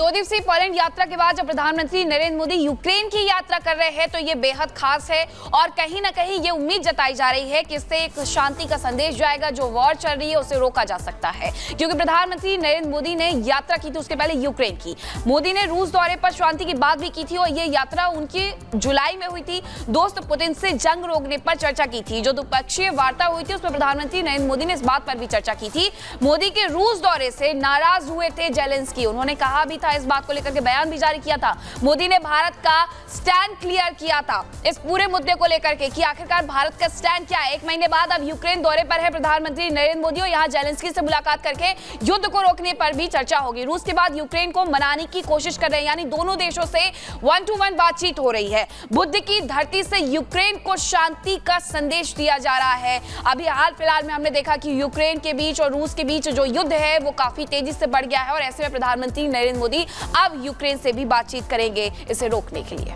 2 दिवसीय पोलैंड यात्रा के बाद जब प्रधानमंत्री नरेंद्र मोदी यूक्रेन की यात्रा कर रहे हैं तो ये बेहद खास है और कहीं ना कहीं ये उम्मीद जताई जा रही है कि इससे एक शांति का संदेश जाएगा। जो वॉर चल रही है उसे रोका जा सकता है, क्योंकि प्रधानमंत्री नरेंद्र मोदी ने यात्रा की थी उसके पहले यूक्रेन की। मोदी ने रूस दौरे पर शांति की बात भी की थी और ये यात्रा उनकी जुलाई में हुई थी। दोस्त पुतिन से जंग रोकने पर चर्चा की थी। जो द्विपक्षीय वार्ता हुई थी उसमें प्रधानमंत्री नरेंद्र मोदी ने इस बात पर भी चर्चा की थी। मोदी के रूस दौरे से नाराज हुए थे जेलेंस्की। उन्होंने कहा भी था, इस बात को लेकर के बयान भी जारी किया था। मोदी ने भारत का स्टैंड क्लियर किया था इस पूरे मुद्दे को लेकर के कि आखिरकार भारत का स्टैंड क्या है। 1 महीने बाद अब यूक्रेन दौरे पर है प्रधानमंत्री नरेंद्र मोदी और यहां जेलेंस्की से मुलाकात करके युद्ध को रोकने पर भी चर्चा होगी। रूस के बाद यूक्रेन को मनाने की कोशिश कर रहे हैं, यानी दोनों देशों से 1 to 1 बातचीत हो रही है। बुद्ध की धरती से यूक्रेन को शांति का संदेश दिया जा रहा है। अभी हाल फिलहाल में हमने देखा कि यूक्रेन के बीच और रूस के बीच जो युद्ध है वो काफी तेजी से बढ़ गया है और ऐसे में प्रधानमंत्री नरेंद्र मोदी अब यूक्रेन से भी बातचीत करेंगे इसे रोकने के लिए।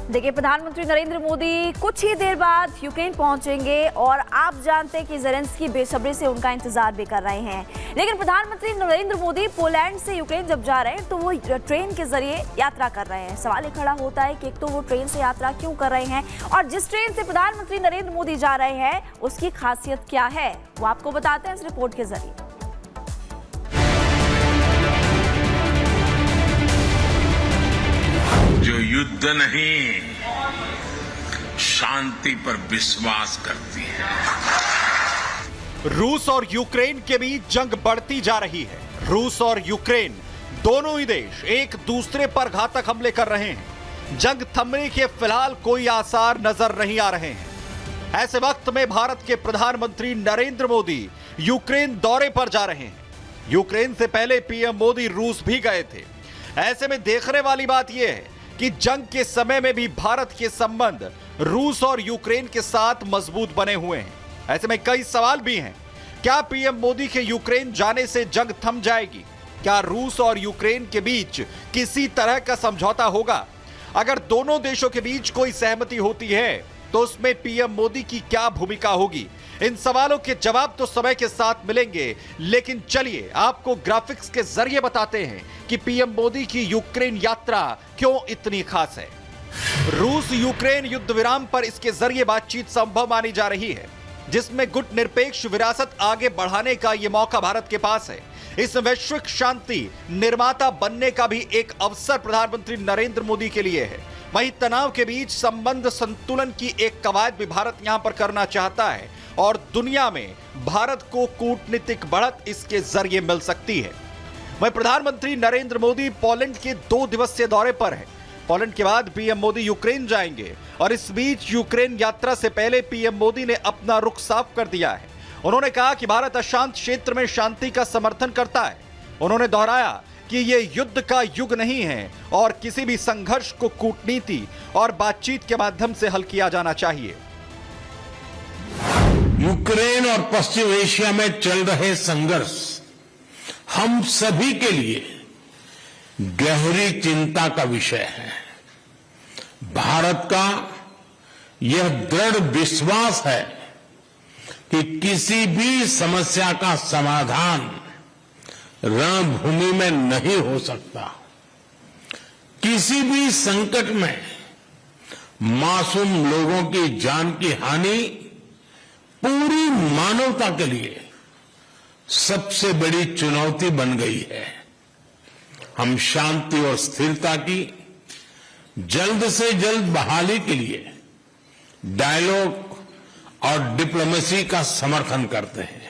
देखिए, प्रधानमंत्री नरेंद्र मोदी कुछ ही देर बाद यूक्रेन पहुंचेंगे और आप जानते हैं कि जेलेंस्की बेसब्री से उनका इंतजार भी कर रहे हैं। लेकिन प्रधानमंत्री नरेंद्र मोदी पोलैंड से यूक्रेन जब जा रहे हैं तो वो ट्रेन के जरिए यात्रा कर रहे हैं। सवाल ये खड़ा होता है कि एक तो वो ट्रेन से यात्रा क्यों कर रहे हैं और जिस ट्रेन से प्रधानमंत्री नरेंद्र मोदी जा रहे हैं उसकी खासियत क्या है, वो आपको बताते हैं इस रिपोर्ट के जरिए। जो युद्ध नहीं शांति पर विश्वास करती है। रूस और यूक्रेन के बीच जंग बढ़ती जा रही है। रूस और यूक्रेन दोनों ही देश एक दूसरे पर घातक हमले कर रहे हैं। जंग थमने के फिलहाल कोई आसार नजर नहीं आ रहे हैं। ऐसे वक्त में भारत के प्रधानमंत्री नरेंद्र मोदी यूक्रेन दौरे पर जा रहे हैं। यूक्रेन से पहले पीएम मोदी रूस भी गए थे। ऐसे में देखने वाली बात यह है कि जंग के समय में भी भारत के संबंध रूस और यूक्रेन के साथ मजबूत बने हुए हैं। ऐसे में कई सवाल भी हैं। क्या पीएम मोदी के यूक्रेन जाने से जंग थम जाएगी? क्या रूस और यूक्रेन के बीच किसी तरह का समझौता होगा? अगर दोनों देशों के बीच कोई सहमति होती है तो उसमें पीएम मोदी की क्या भूमिका होगी? इन सवालों के जवाब तो समय के साथ मिलेंगे, लेकिन चलिए आपको ग्राफिक्स के जरिए बताते हैं कि पीएम मोदी की यूक्रेन यात्रा क्यों इतनी खास है। रूस यूक्रेन युद्ध विराम पर इसके जरिए बातचीत संभव मानी जा रही है, जिसमें गुट निरपेक्ष विरासत आगे बढ़ाने का यह मौका भारत के पास है। इस वैश्विक शांति निर्माता बनने का भी एक अवसर प्रधानमंत्री नरेंद्र मोदी के लिए है। वहीं तनाव के बीच संबंध संतुलन की एक कवायद भी भारत यहां पर करना चाहता है और दुनिया में भारत को कूटनीतिक बढ़त इसके जरिए मिल सकती है। वहीं प्रधानमंत्री नरेंद्र मोदी पोलैंड के 2 दिवसीय दौरे पर हैं। पोलैंड के बाद पीएम मोदी यूक्रेन जाएंगे और इस बीच यूक्रेन यात्रा से पहले पीएम मोदी ने अपना रुख साफ कर दिया है। उन्होंने कहा कि भारत अशांत क्षेत्र में शांति का समर्थन करता है। उन्होंने दोहराया कि यह युद्ध का युग नहीं है और किसी भी संघर्ष को कूटनीति और बातचीत के माध्यम से हल किया जाना चाहिए। यूक्रेन और पश्चिम एशिया में चल रहे संघर्ष हम सभी के लिए गहरी चिंता का विषय है। भारत का यह दृढ़ विश्वास है कि किसी भी समस्या का समाधान रणभूमि में नहीं हो सकता। किसी भी संकट में मासूम लोगों की जान की हानि पूरी मानवता के लिए सबसे बड़ी चुनौती बन गई है। हम शांति और स्थिरता की जल्द से जल्द बहाली के लिए डायलॉग और डिप्लोमेसी का समर्थन करते हैं।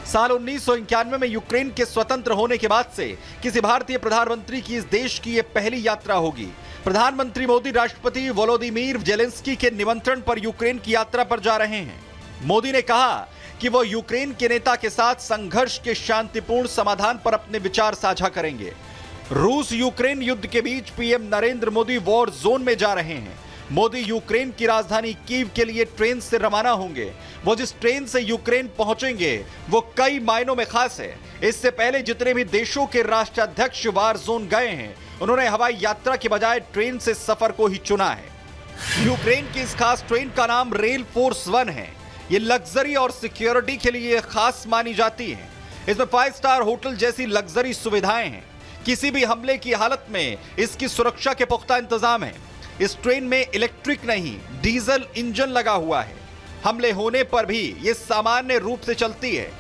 साल 1991 में यूक्रेन के स्वतंत्र होने के बाद से किसी भारतीय प्रधानमंत्री की इस देश की यह पहली यात्रा होगी। प्रधानमंत्री मोदी राष्ट्रपति वोलोदिमीर जेलेंस्की के निमंत्रण पर यूक्रेन की यात्रा पर जा रहे हैं। मोदी ने कहा कि वो यूक्रेन के नेता के साथ संघर्ष के शांतिपूर्ण समाधान पर अपने विचार साझा करेंगे। रूस यूक्रेन युद्ध के बीच PM Narendra Modi war zone में जा रहे हैं। मोदी यूक्रेन की राजधानी कीव के लिए ट्रेन से रवाना होंगे। वो जिस ट्रेन से यूक्रेन पहुंचेंगे वो कई मायनों में खास है। इससे पहले जितने भी देशों के राष्ट्राध्यक्ष वार जोन गए हैं उन्होंने हवाई यात्रा के बजाय ट्रेन से सफर को ही चुना है। यूक्रेन की इस खास ट्रेन का नाम रेल फोर्स 1 है। ये लग्जरी और सिक्योरिटी के लिए खास मानी जाती है। इसमें 5 स्टार होटल जैसी लग्जरी सुविधाएं हैं। किसी भी हमले की हालत में इसकी सुरक्षा के पुख्ता इंतजाम है। इस ट्रेन में इलेक्ट्रिक नहीं, डीजल इंजन लगा हुआ है। हमले होने पर भी ये सामान्य रूप से चलती है।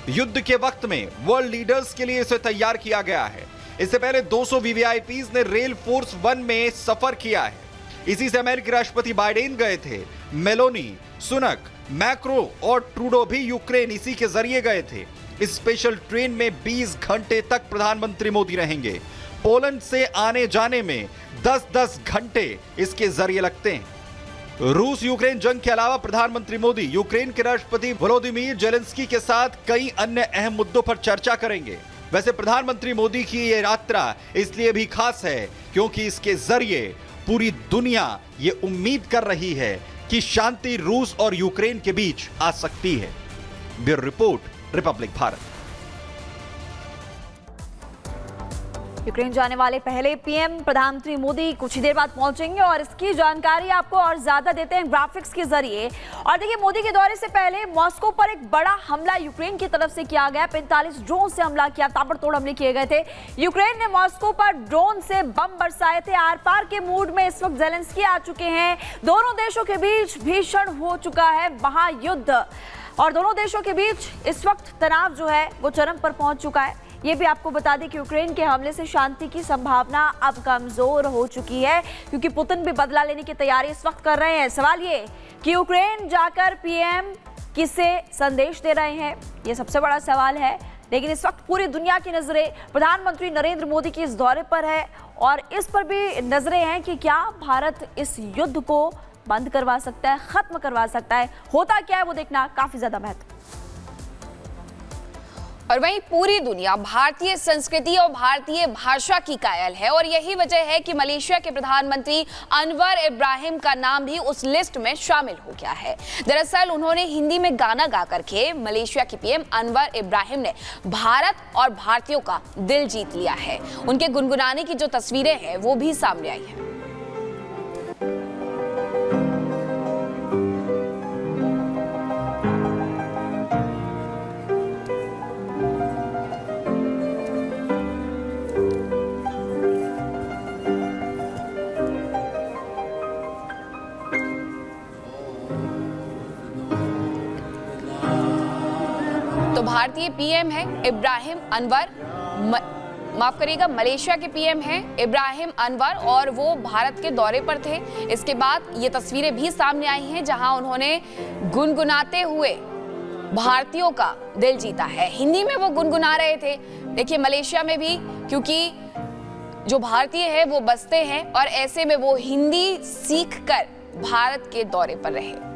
युद्ध के वक्त में वर्ल्ड लीडर्स के लिए इसे तैयार किया गया है। इससे पहले 200 वीवीआईपीज ने रेल फोर्स 1 में सफर किया है। इसी से अमेरिकी राष्ट्रपति बाइडेन गए थे। मेलोनी, सुनक, मैक्रो और ट्रूडो भी यूक्रेन इसी के जरिए गए थे। इस स्पेशल ट्रेन में 20 घंटे तक प्रधानमंत्री मोदी रहेंगे। पोलैंड से आने जाने में 10-10 घंटे इसके जरिए लगते हैं। रूस यूक्रेन जंग के अलावा प्रधानमंत्री मोदी यूक्रेन के राष्ट्रपति वोलोदिमीर जेलेंस्की के साथ कई अन्य अहम मुद्दों पर चर्चा करेंगे। वैसे प्रधानमंत्री मोदी की ये यात्रा इसलिए भी खास है क्योंकि इसके जरिए पूरी दुनिया ये उम्मीद कर रही है कि शांति रूस और यूक्रेन के बीच आ सकती है। Bureau report, Republic Bharat. Ukraine जाने वाले पहले पीएम प्रधानमंत्री मोदी कुछ ही देर बाद पहुंचेंगे और इसकी जानकारी आपको और ज्यादा देते हैं ग्राफिक्स के जरिए। और देखिए, मोदी के दौरे से पहले मॉस्को पर एक बड़ा हमला यूक्रेन की तरफ से किया गया। 45 ड्रोन से हमला किया, ताबड़तोड़ हमले किए गए थे। यूक्रेन ने मॉस्को पर ड्रोन से बम बरसाए थे। आर पार के मूड में इस वक्त जेलेंस्की आ चुके हैं। दोनों देशों के बीच भीषण हो चुका है महायुद्ध और दोनों देशों के बीच इस वक्त तनाव जो है वो चरम पर पहुंच चुका है। ये भी आपको बता दें कि यूक्रेन के हमले से शांति की संभावना अब कमजोर हो चुकी है क्योंकि पुतिन भी बदला लेने की तैयारी इस वक्त कर रहे हैं। सवाल ये कि यूक्रेन जाकर पीएम किसे संदेश दे रहे हैं, ये सबसे बड़ा सवाल है। लेकिन इस वक्त पूरी दुनिया की नजरें प्रधानमंत्री नरेंद्र मोदी के इस दौरे पर है और इस पर भी नजरें हैं कि क्या भारत इस युद्ध को बंद करवा सकता है, खत्म करवा सकता है। होता क्या है वो देखना काफी ज्यादा महत्वपूर्ण। और वहीं पूरी दुनिया भारतीय संस्कृति और भारतीय भाषा की कायल है और यही वजह है कि मलेशिया के प्रधानमंत्री अनवर इब्राहिम का नाम भी उस लिस्ट में शामिल हो गया है। दरअसल उन्होंने हिंदी में गाना गा करके मलेशिया के पीएम अनवर इब्राहिम ने भारत और भारतीयों का दिल जीत लिया है। उनके गुनगुनाने की जो तस्वीरें हैं वो भी सामने आई है। तो भारतीय पीएम है इब्राहिम अनवर, माफ करिएगा, मलेशिया के पीएम हैं इब्राहिम अनवर और वो भारत के दौरे पर थे। इसके बाद ये तस्वीरें भी सामने आई हैं जहां उन्होंने गुनगुनाते हुए भारतीयों का दिल जीता है। हिंदी में वो गुनगुना रहे थे। देखिए, मलेशिया में भी क्योंकि जो भारतीय है वो बसते हैं और ऐसे में वो हिंदी सीखकर भारत के दौरे पर रहे।